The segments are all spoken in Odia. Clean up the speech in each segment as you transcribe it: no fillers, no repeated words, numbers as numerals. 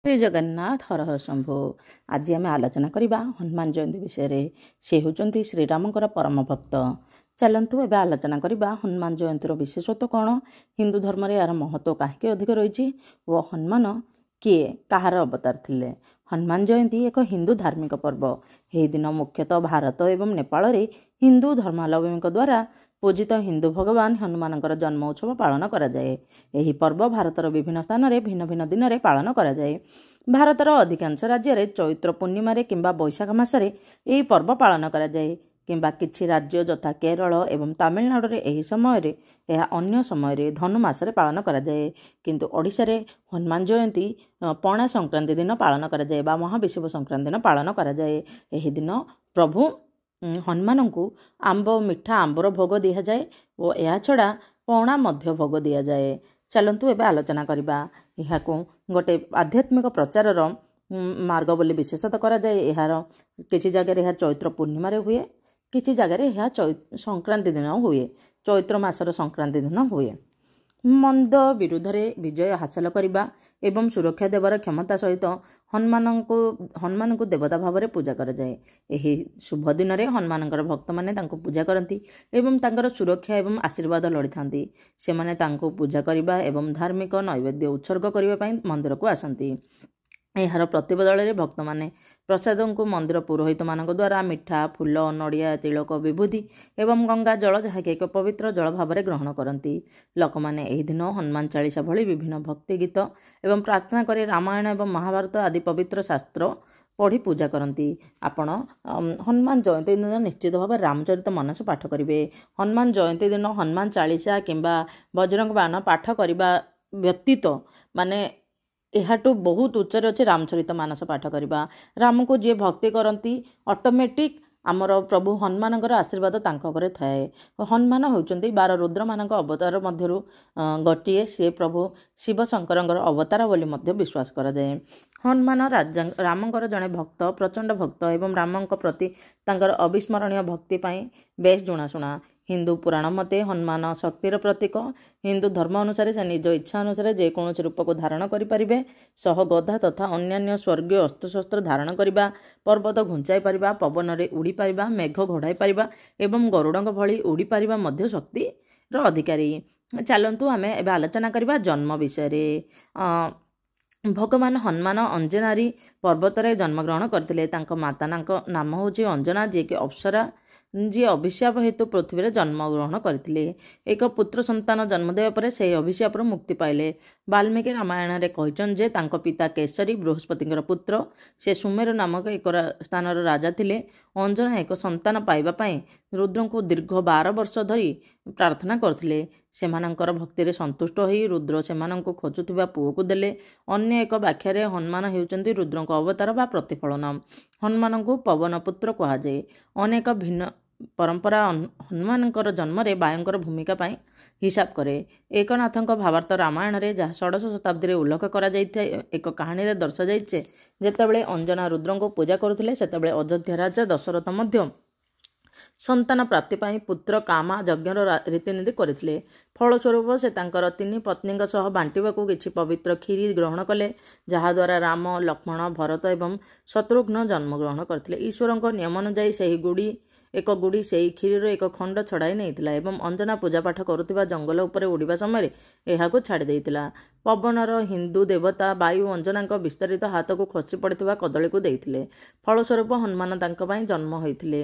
ଶ୍ରୀ ଜଗନ୍ନାଥ ହର ହର ଶମ୍ଭୁ। ଆଜି ଆମେ ଆଲୋଚନା କରିବା ହନୁମାନ ଜୟନ୍ତୀ ବିଷୟରେ। ସେ ହେଉଛନ୍ତି ଶ୍ରୀରାମଙ୍କର ପରମ ଭକ୍ତ। ଚାଲନ୍ତୁ ଏବେ ଆଲୋଚନା କରିବା ହନୁମାନ ଜୟନ୍ତୀର ବିଶେଷତ୍ୱ କ'ଣ, ହିନ୍ଦୁ ଧର୍ମରେ ଏହାର ମହତ୍ତ୍ୱ କାହିଁକି ଅଧିକ ରହିଛି ଓ ହନୁମାନ କିଏ, କାହାର ଅବତାର ଥିଲେ। ହନୁମାନ ଜୟନ୍ତୀ ଏକ ହିନ୍ଦୁ ଧାର୍ମିକ ପର୍ବ। ଏହି ଦିନ ମୁଖ୍ୟତଃ ଭାରତ ଏବଂ ନେପାଳରେ ହିନ୍ଦୁ ଧର୍ମାବଲମ୍ବୀଙ୍କ ଦ୍ୱାରା ପୂଜିତ ହିନ୍ଦୁ ଭଗବାନ ହନୁମାନଙ୍କର ଜନ୍ମ ଉତ୍ସବ ପାଳନ କରାଯାଏ। ଏହି ପର୍ବ ଭାରତର ବିଭିନ୍ନ ସ୍ଥାନରେ ଭିନ୍ନ ଭିନ୍ନ ଦିନରେ ପାଳନ କରାଯାଏ। ଭାରତର ଅଧିକାଂଶ ରାଜ୍ୟରେ ଚୈତ୍ର ପୂର୍ଣ୍ଣିମାରେ କିମ୍ବା ବୈଶାଖ ମାସରେ ଏହି ପର୍ବ ପାଳନ କରାଯାଏ, କିମ୍ବା କିଛି ରାଜ୍ୟ ଯଥା କେରଳ ଏବଂ ତାମିଲନାଡୁରେ ଏହି ସମୟରେ, ଏହା ଅନ୍ୟ ସମୟରେ ଧନୁ ମାସରେ ପାଳନ କରାଯାଏ। କିନ୍ତୁ ଓଡ଼ିଶାରେ ହନୁମାନ ଜୟନ୍ତୀ ପଣା ସଂକ୍ରାନ୍ତି ଦିନ ପାଳନ କରାଯାଏ ବା ମହାବିଷୁବ ସଂକ୍ରାନ୍ତି ଦିନ ପାଳନ କରାଯାଏ। ଏହି ଦିନ ପ୍ରଭୁ ହନୁମାନଙ୍କୁ ମିଠା ଆମ୍ବର ଭୋଗ ଦିଆଯାଏ ଓ ଏହା ଛଡ଼ା ପଣା ମଧ୍ୟ ଭୋଗ ଦିଆଯାଏ। ଚାଲନ୍ତୁ ଏବେ ଆଲୋଚନା କରିବା। ଏହାକୁ ଗୋଟେ ଆଧ୍ୟାତ୍ମିକ ପ୍ରଚାରର ମାର୍ଗ ବୋଲି ବିଶେଷତଃ କରାଯାଏ। ଏହାର କିଛି ଜାଗାରେ ଏହା ଚୈତ୍ର ପୂର୍ଣ୍ଣିମାରେ ହୁଏ, କିଛି ଜାଗାରେ ଏହା ସଂକ୍ରାନ୍ତି ଦିନ ହୁଏ, ଚୈତ୍ର ମାସର ସଂକ୍ରାନ୍ତି ଦିନ ହୁଏ। ମନ୍ଦ ବିରୁଦ୍ଧରେ ବିଜୟ ହାସଲ କରିବା ଏବଂ ସୁରକ୍ଷା ଦେବାର କ୍ଷମତା ସହିତ ହନୁମାନଙ୍କୁ ଦେବତା ଭାବରେ ପୂଜା କରାଯାଏ। ଏହି ଶୁଭ ଦିନରେ ହନୁମାନଙ୍କର ଭକ୍ତମାନେ ତାଙ୍କୁ ପୂଜା କରନ୍ତି ଏବଂ ତାଙ୍କର ସୁରକ୍ଷା ଏବଂ ଆଶୀର୍ବାଦ ଲୋଡ଼ିଥାନ୍ତି। ସେମାନେ ତାଙ୍କୁ ପୂଜା କରିବା ଏବଂ ଧାର୍ମିକ ନୈବେଦ୍ୟ ଉତ୍ସର୍ଗ କରିବା ପାଇଁ ମନ୍ଦିରକୁ ଆସନ୍ତି। ଏହାର ପ୍ରତିବଦଳରେ ଭକ୍ତମାନେ ପ୍ରସାଦଙ୍କୁ ମନ୍ଦିର ପୁରୋହିତମାନଙ୍କ ଦ୍ୱାରା ମିଠା, ଫୁଲ, ନଡ଼ିଆ, ତିଳକ, ବିଭୂତି ଏବଂ ଗଙ୍ଗା ଜଳ, ଯାହାକି ଏକ ପବିତ୍ର ଜଳ ଭାବରେ ଗ୍ରହଣ କରନ୍ତି। ଲୋକମାନେ ଏହି ଦିନ ହନୁମାନ ଚାଳିଶା ଭଳି ବିଭିନ୍ନ ଭକ୍ତି ଗୀତ ଏବଂ ପ୍ରାର୍ଥନା କରି ରାମାୟଣ ଏବଂ ମହାଭାରତ ଆଦି ପବିତ୍ର ଶାସ୍ତ୍ର ପଢ଼ି ପୂଜା କରନ୍ତି। ଆପଣ ହନୁମାନ ଜୟନ୍ତୀ ଦିନ ନିଶ୍ଚିତ ଭାବରେ ରାମଚରିତ ମାନସ ପାଠ କରିବେ। ହନୁମାନ ଜୟନ୍ତୀ ଦିନ ହନୁମାନ ଚାଳିଶା କିମ୍ବା ବଜରଙ୍ଗ ବାଣ ପାଠ କରିବା ବ୍ୟତୀତ ଏହାଠୁ ବହୁତ ଉଚ୍ଚରେ ଅଛି ରାମଚରିତ ମାନସ ପାଠ କରିବା। ରାମକୁ ଯିଏ ଭକ୍ତି କରନ୍ତି ଅଟୋମେଟିକ୍ ଆମର ପ୍ରଭୁ ହନୁମାନଙ୍କର ଆଶୀର୍ବାଦ ତାଙ୍କ ଉପରେ ଥାଏ। ହନୁମାନ ହେଉଛନ୍ତି 12 ରୁଦ୍ରମାନଙ୍କ ଅବତାର ମଧ୍ୟରୁ ଗୋଟିଏ। ସେ ପ୍ରଭୁ ଶିବ ଶଙ୍କରଙ୍କର ଅବତାର ବୋଲି ମଧ୍ୟ ବିଶ୍ୱାସ କରାଯାଏ। ହନୁମାନ ରାମଙ୍କର ଜଣେ ଭକ୍ତ, ପ୍ରଚଣ୍ଡ ଭକ୍ତ ଏବଂ ରାମଙ୍କ ପ୍ରତି ତାଙ୍କର ଅବିସ୍ମରଣୀୟ ଭକ୍ତି ପାଇଁ ବେଶ ଜଣାଶୁଣା। ହିନ୍ଦୁ ପୁରାଣ ମତେ ହନୁମାନ ଶକ୍ତିର ପ୍ରତୀକ। ହିନ୍ଦୁ ଧର୍ମ ଅନୁସାରେ ସେ ନିଜ ଇଚ୍ଛା ଅନୁସାରେ ଯେକୌଣସି ରୂପକୁ ଧାରଣ କରିପାରିବେ। ସହ ଗଦା ତଥା ଅନ୍ୟାନ୍ୟ ସ୍ୱର୍ଗୀୟ ଅସ୍ତ୍ରଶସ୍ତ୍ର ଧାରଣ କରିବା, ପର୍ବତ ଘୁଞ୍ଚାଇ ପାରିବା, ପବନରେ ଉଡ଼ିପାରିବା, ମେଘ ଘୋଡ଼ାଇ ପାରିବା ଏବଂ ଗରୁଡ଼ଙ୍କ ଭଳି ଉଡ଼ିପାରିବା ମଧ୍ୟ ଶକ୍ତିର ଅଧିକାରୀ। ଚାଲନ୍ତୁ ଆମେ ଏବେ ଆଲୋଚନା କରିବା ଜନ୍ମ ବିଷୟରେ। ଭଗବାନ ହନୁମାନ ଅଞ୍ଜନାରୀ ପର୍ବତରେ ଜନ୍ମଗ୍ରହଣ କରିଥିଲେ। ତାଙ୍କ ମାତାଙ୍କ ନାମ ହେଉଛି ଅଞ୍ଜନା, ଯିଏକି ଅପ୍ସରା, ଯିଏ ଅଭିଶାପ ହେତୁ ପୃଥିବୀରେ ଜନ୍ମଗ୍ରହଣ କରିଥିଲେ। ଏକ ପୁତ୍ର ସନ୍ତାନ ଜନ୍ମ ଦେବା ପରେ ସେହି ଅଭିଶାପରୁ ମୁକ୍ତି ପାଇଲେ। ବାଲ୍ମୀକି ରାମାୟଣରେ କହିଛନ୍ତି ଯେ ତାଙ୍କ ପିତା କେଶରୀ ବୃହସ୍ପତିଙ୍କର ପୁତ୍ର। ସେ ସୁମେରୁ ନାମକ ଏକ ସ୍ଥାନର ରାଜା ଥିଲେ। ଅଞ୍ଜନା ଏକ ସନ୍ତାନ ପାଇବା ପାଇଁ ରୁଦ୍ରଙ୍କୁ ଦୀର୍ଘ 12 ବର୍ଷ ଧରି ପ୍ରାର୍ଥନା କରିଥିଲେ। ସେମାନଙ୍କର ଭକ୍ତିରେ ସନ୍ତୁଷ୍ଟ ହୋଇ ରୁଦ୍ର ସେମାନଙ୍କୁ ଖୋଜୁଥିବା ପୁଅକୁ ଦେଲେ। ଅନ୍ୟ ଏକ ବ୍ୟାଖ୍ୟାରେ ହନୁମାନ ହେଉଛନ୍ତି ରୁଦ୍ରଙ୍କ ଅବତାର ବା ପ୍ରତିଫଳନ। ହନୁମାନଙ୍କୁ ପବନ ପୁତ୍ର କୁହାଯାଏ। ଅନେକ ଭିନ୍ନ ପରମ୍ପରା ହନୁମାନଙ୍କର ଜନ୍ମରେ ବାୟୁଙ୍କର ଭୂମିକା ପାଇଁ ହିସାବ କରେ। ଏକନାଥଙ୍କ ଭାବାର୍ଥ ରାମାୟଣରେ, ଯାହା 6ଶ ଶତାବ୍ଦୀରେ ଉଲ୍ଲେଖ କରାଯାଇଥାଏ, ଏକ କାହାଣୀରେ ଦର୍ଶାଯାଇଛି ଯେତେବେଳେ ଅଞ୍ଜନା ରୁଦ୍ରଙ୍କୁ ପୂଜା କରୁଥିଲେ, ସେତେବେଳେ ଅଯୋଧ୍ୟା ରାଜା ଦଶରଥ ମଧ୍ୟ ସନ୍ତାନ ପ୍ରାପ୍ତି ପାଇଁ ପୁତ୍ର କାମା ଯଜ୍ଞର ରୀତିନୀତି କରିଥିଲେ। ଫଳସ୍ୱରୂପ ସେ ତାଙ୍କର 3 ପତ୍ନୀଙ୍କ ସହ ବାଣ୍ଟିବାକୁ କିଛି ପବିତ୍ର କ୍ଷୀରି ଗ୍ରହଣ କଲେ, ଯାହାଦ୍ୱାରା ରାମ, ଲକ୍ଷ୍ମଣ, ଭରତ ଏବଂ ଶତ୍ରୁଘ୍ନ ଜନ୍ମଗ୍ରହଣ କରିଥିଲେ। ଈଶ୍ୱରଙ୍କ ନିୟମ ଅନୁଯାୟୀ ଏକ ଗୁଡ଼ି ସେହି କ୍ଷୀରିର ଏକ ଖଣ୍ଡ ଛଡ଼ାଇ ନେଇଥିଲା ଏବଂ ଅଞ୍ଜନା ପୂଜାପାଠ କରୁଥିବା ଜଙ୍ଗଲ ଉପରେ ଉଡ଼ିବା ସମୟରେ ଏହାକୁ ଛାଡ଼ି ଦେଇଥିଲା। ପବନର ହିନ୍ଦୁ ଦେବତା ବାୟୁ ଅଞ୍ଜନାଙ୍କ ବିସ୍ତାରିତ ହାତକୁ ଖସି ପଡ଼ିଥିବା କଦଳୀକୁ ଦେଇଥିଲେ। ଫଳସ୍ୱରୂପ ହନୁମାନ ତାଙ୍କ ପାଇଁ ଜନ୍ମ ହୋଇଥିଲେ।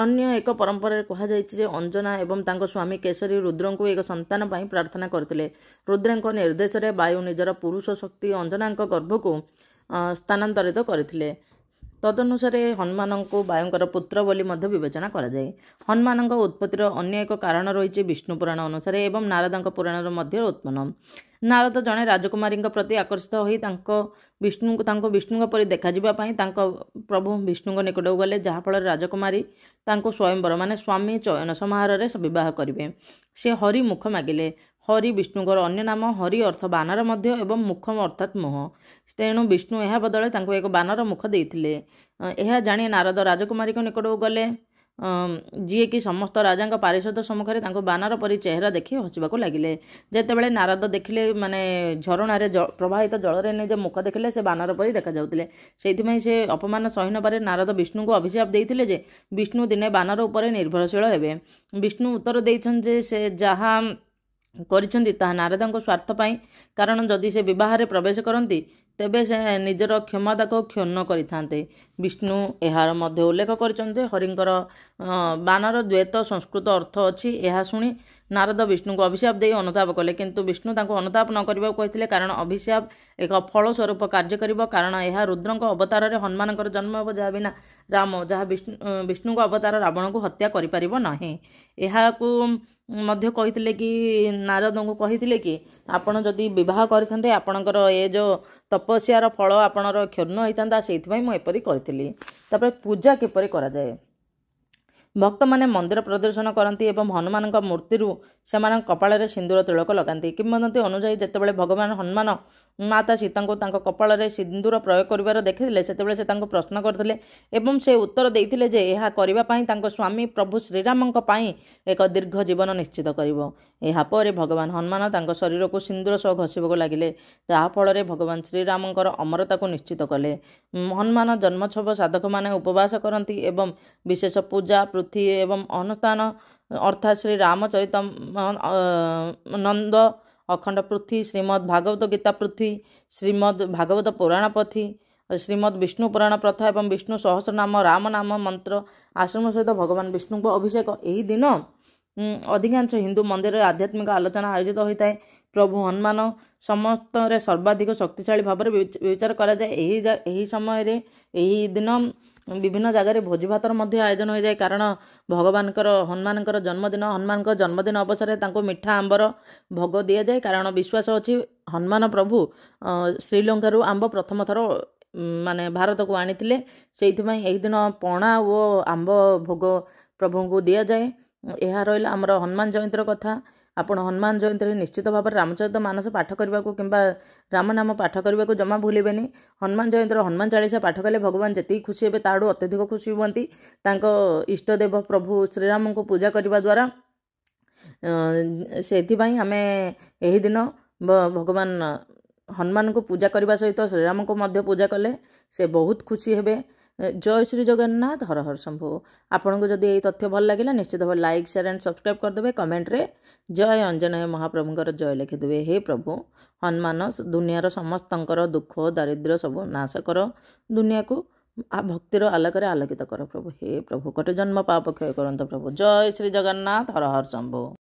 ଅନ୍ୟ ଏକ ପରମ୍ପରାରେ କୁହାଯାଇଛି ଯେ ଅଞ୍ଜନା ଏବଂ ତାଙ୍କ ସ୍ୱାମୀ କେଶରୀ ରୁଦ୍ରଙ୍କୁ ଏକ ସନ୍ତାନ ପାଇଁ ପ୍ରାର୍ଥନା କରିଥିଲେ। ରୁଦ୍ରଙ୍କ ନିର୍ଦ୍ଦେଶରେ ବାୟୁ ନିଜର ପୁରୁଷ ଶକ୍ତି ଅଞ୍ଜନାଙ୍କ ଗର୍ଭକୁ ସ୍ଥାନାନ୍ତରିତ କରିଥିଲେ। ତଦନୁସାରେ ହନୁମାନଙ୍କୁ ବାୟୁଙ୍କର ପୁତ୍ର ବୋଲି ମଧ୍ୟ ବିବେଚନା କରାଯାଏ। ହନୁମାନଙ୍କ ଉତ୍ପତ୍ତିର ଅନ୍ୟ ଏକ କାରଣ ରହିଛି ବିଷ୍ଣୁ ପୁରାଣ ଅନୁସାରେ ଏବଂ ନାରଦଙ୍କ ପୁରାଣର ମଧ୍ୟ ଉତ୍ପନ୍ନ। ନାରଦ ଜଣେ ରାଜକୁମାରୀଙ୍କ ପ୍ରତି ଆକର୍ଷିତ ହୋଇ ତାଙ୍କୁ ବିଷ୍ଣୁଙ୍କ ପରି ଦେଖାଯିବା ପାଇଁ ତାଙ୍କ ପ୍ରଭୁ ବିଷ୍ଣୁଙ୍କ ନିକଟକୁ ଗଲେ, ଯାହାଫଳରେ ରାଜକୁମାରୀ ତାଙ୍କୁ ସ୍ୱୟଂବର ସ୍ୱାମୀ ଚୟନ ସମାରୋହରେ ବିବାହ କରିବେ। ସେ ହରି ମୁଖ ମାଗିଲେ। ହରି ବିଷ୍ଣୁଙ୍କର ଅନ୍ୟ ନାମ। ହରି ଅର୍ଥ ବାନର ମଧ୍ୟ ଏବଂ ମୁଖ ଅର୍ଥାତ୍ ମୁହଁ। ତେଣୁ ବିଷ୍ଣୁ ଏହା ବଦଳରେ ତାଙ୍କୁ ଏକ ବାନର ମୁଖ ଦେଇଥିଲେ। ଏହା ଜାଣି ନାରଦ ରାଜକୁମାରୀଙ୍କ ନିକଟକୁ ଗଲେ। ଯିଏକି ସମସ୍ତ ରାଜାଙ୍କ ପାରିଷଦ ସମ୍ମୁଖରେ ତାଙ୍କୁ ବାନର ପରି ଚେହେରା ଦେଖି ହସିବାକୁ ଲାଗିଲେ। ଯେତେବେଳେ ନାରଦ ଦେଖିଲେ ମାନେ ଝରଣାରେ ପ୍ରବାହିତ ଜଳରେ ନିଜ ମୁଖ ଦେଖିଲେ ସେ ବାନର ପରି ଦେଖାଯାଉଥିଲେ। ସେଇଥିପାଇଁ ସେ ଅପମାନ ସହି ନପାରି ନାରଦ ବିଷ୍ଣୁଙ୍କୁ ଅଭିଶାପ ଦେଇଥିଲେ ଯେ ବିଷ୍ଣୁ ଦିନେ ବାନର ଉପରେ ନିର୍ଭରଶୀଳ ହେବେ। ବିଷ୍ଣୁ ଉତ୍ତର ଦେଇଛନ୍ତି ଯେ ସେ ଯାହା କରିଛନ୍ତି ତାହା ନାରଦଙ୍କ ସ୍ୱାର୍ଥ ପାଇଁ, କାରଣ ଯଦି ସେ ବିବାହରେ ପ୍ରବେଶ କରନ୍ତି ତେବେ ସେ ନିଜର କ୍ଷମତାକୁ କ୍ଷୁଣ୍ଣ କରିଥାନ୍ତେ। ବିଷ୍ଣୁ ଏହାର ମଧ୍ୟ ଉଲ୍ଲେଖ କରିଛନ୍ତି ହରିଙ୍କର ବାନର ଦ୍ୱୈତ ସଂସ୍କୃତ ଅର୍ଥ ଅଛି। ଏହା ଶୁଣି ନାରଦ ବିଷ୍ଣୁଙ୍କୁ ଅଭିଶାପ ଦେଇ ଅନୁତାପ କଲେ, କିନ୍ତୁ ବିଷ୍ଣୁ ତାଙ୍କୁ ଅନୁତାପ ନ କରିବାକୁ କହିଥିଲେ, କାରଣ ଅଭିଶାପ ଏକ ଫଳ ସ୍ୱରୂପ କାର୍ଯ୍ୟ କରିବ। କାରଣ ଏହା ରୁଦ୍ରଙ୍କ ଅବତାରରେ ହନୁମାନଙ୍କର ଜନ୍ମ ହେବ, ଯାହା ବିନା ରାମ ଯାହା ବିଷ୍ଣୁଙ୍କ ଅବତାର ରାବଣକୁ ହତ୍ୟା କରିପାରିବ ନାହିଁ। ଏହାକୁ ମଧ୍ୟ କହିଥିଲେ କି ନାରଦଙ୍କୁ କହିଥିଲେ କି ଆପଣ ଯଦି ବିବାହ କରିଥାନ୍ତେ ଆପଣଙ୍କର ଏ ଯେଉଁ ତପସ୍ୟାର ଫଳ ଆପଣଙ୍କର କ୍ଷୁର୍ଣ୍ଣ ହୋଇଥାନ୍ତା, ସେଇଥିପାଇଁ ମୁଁ ଏପରି କରିଥିଲି। ତାପରେ ପୂଜା କିପରି କରାଯାଏ। ଭକ୍ତମାନେ ମନ୍ଦିର ପ୍ରଦର୍ଶନ କରନ୍ତି ଏବଂ ହନୁମାନଙ୍କ ମୂର୍ତ୍ତିରୁ ସେମାନଙ୍କ କପାଳରେ ସିନ୍ଦୁର ତିଳକ ଲଗାନ୍ତି। କିମ୍ବଦନ୍ତୀ ଅନୁଯାୟୀ ଯେତେବେଳେ ଭଗବାନ ହନୁମାନ ମାତା ସୀତାଙ୍କୁ ତାଙ୍କ କପାଳରେ ସିନ୍ଦୁର ପ୍ରୟୋଗ କରିବାର ଦେଖିଥିଲେ ସେତେବେଳେ ସେ ତାଙ୍କୁ ପ୍ରଶ୍ନ କରିଥିଲେ ଏବଂ ସେ ଉତ୍ତର ଦେଇଥିଲେ ଯେ ଏହା କରିବା ପାଇଁ ତାଙ୍କ ସ୍ୱାମୀ ପ୍ରଭୁ ଶ୍ରୀରାମଙ୍କ ପାଇଁ ଏକ ଦୀର୍ଘ ଜୀବନ ନିଶ୍ଚିତ କରିବ। ଏହାପରେ ଭଗବାନ ହନୁମାନ ତାଙ୍କ ଶରୀରକୁ ସିନ୍ଦୁର ସହ ଘଷିବାକୁ ଲାଗିଲେ, ଯାହାଫଳରେ ଭଗବାନ ଶ୍ରୀରାମଙ୍କର ଅମରତାକୁ ନିଶ୍ଚିତ କଲେ। ହନୁମାନ ଜନ୍ମୋତ୍ସବ ସାଧକମାନେ ଉପବାସ କରନ୍ତି ଏବଂ ବିଶେଷ ପୂଜା ପୃଥ୍ୱୀ ଏବଂ ଅନୁଷ୍ଠାନ ଅର୍ଥାତ୍ ଶ୍ରୀ ରାମଚରିତ ନନ୍ଦ ଅଖଣ୍ଡ ପୃଥ୍ୱୀ, ଶ୍ରୀମଦ୍ ଭାଗବତ ଗୀତା ପୃଥ୍ୱୀ, ଶ୍ରୀମଦ୍ ଭାଗବତ ପୁରାଣ ପୋଥି, ଶ୍ରୀମଦ୍ ବିଷ୍ଣୁ ପୁରାଣ ପ୍ରଥା ଏବଂ ବିଷ୍ଣୁ ସହସ୍ରନାମ ରାମ ନାମ ମନ୍ତ୍ର ଆଶ୍ରମ ସହିତ ଭଗବାନ ବିଷ୍ଣୁଙ୍କ ଅଭିଷେକ। ଏହି ଦିନ ଅଧିକାଂଶ ହିନ୍ଦୁ ମନ୍ଦିରରେ ଆଧ୍ୟାତ୍ମିକ ଆଲୋଚନା ଆୟୋଜିତ ହୋଇଥାଏ। ପ୍ରଭୁ ହନୁମାନ ସମସ୍ତରେ ସର୍ବାଧିକ ଶକ୍ତିଶାଳୀ ଭାବରେ ବିଚାର କରାଯାଏ। ଏହି ସମୟରେ ଏହି ଦିନ ବିଭିନ୍ନ ଜାଗାରେ ଭୋଜି ଭାତର ମଧ୍ୟ ଆୟୋଜନ ହୋଇଯାଏ, କାରଣ ଭଗବାନଙ୍କର ହନୁମାନଙ୍କର ଜନ୍ମଦିନ। ହନୁମାନଙ୍କ ଜନ୍ମଦିନ ଅବସରରେ ତାଙ୍କୁ ମିଠା ଆମ୍ବର ଭୋଗ ଦିଆଯାଏ, କାରଣ ବିଶ୍ୱାସ ଅଛି ହନୁମାନ ପ୍ରଭୁ ଶ୍ରୀଲଙ୍କାରୁ ଆମ୍ବ ପ୍ରଥମ ଥର ମାନେ ଭାରତକୁ ଆଣିଥିଲେ। ସେଇଥିପାଇଁ ଏହି ଦିନ ପଣା ଓ ଆମ୍ବ ଭୋଗ ପ୍ରଭୁଙ୍କୁ ଦିଆଯାଏ। ଏହା ରହିଲା ଆମର ହନୁମାନ ଜୟନ୍ତୀର କଥା। ଆପଣ ହନୁମାନ ଜୟନ୍ତୀରେ ନିଶ୍ଚିତ ଭାବରେ ରାମଚରିତ ମାନସ ପାଠ କରିବାକୁ କିମ୍ବା ରାମ ନାମ ପାଠ କରିବାକୁ ଜମା ଭୁଲିବେନି। ହନୁମାନ ଜୟନ୍ତୀର ହନୁମାନ ଚାଳିଶା ପାଠ କଲେ ଭଗବାନ ଯେତିକି ଖୁସି ହେବେ ତାଠୁ ଅତ୍ୟଧିକ ଖୁସି ହୁଅନ୍ତି। ତାଙ୍କ ଇଷ୍ଟଦେବ ପ୍ରଭୁ ଶ୍ରୀରାମଙ୍କୁ ପୂଜା କରିବା ଦ୍ୱାରା ସେଥିପାଇଁ ଆମେ ଏହି ଦିନ ଭଗବାନ ହନୁମାନଙ୍କୁ ପୂଜା କରିବା ସହିତ ଶ୍ରୀରାମଙ୍କୁ ମଧ୍ୟ ପୂଜା କଲେ ସେ ବହୁତ ଖୁସି ହେବେ। ଜୟ ଶ୍ରୀ ଜଗନ୍ନାଥ, ହର ହର ଶମ୍ଭୁ। ଆପଣଙ୍କୁ ଯଦି ଏହି ତଥ୍ୟ ଭଲ ଲାଗିଲା ନିଶ୍ଚିତ ଭାବରେ ଲାଇକ୍ ସେୟାର ଆଣ୍ଡ ସବସ୍କ୍ରାଇବ୍ କରିଦେବେ। କମେଣ୍ଟରେ ଜୟ ଅଞ୍ଜନେୟ ମହାପ୍ରଭୁଙ୍କର ଜୟ ଲେଖିଦେବେ। ହେ ପ୍ରଭୁ ହନୁମାନ ଦୁନିଆର ସମସ୍ତଙ୍କର ଦୁଃଖ ଦାରିଦ୍ର୍ୟ ସବୁ ନାଶ କର, ଦୁନିଆକୁ ଭକ୍ତିର ଆଲୋକରେ ଆଲୋକିତ କର ପ୍ରଭୁ। ହେ ପ୍ରଭୁ କୋଟି ଜନ୍ମ ପାପ କ୍ଷୟ କରନ୍ତୁ ପ୍ରଭୁ। ଜୟ ଶ୍ରୀ ଜଗନ୍ନାଥ, ହର ହର ଶମ୍ଭୁ।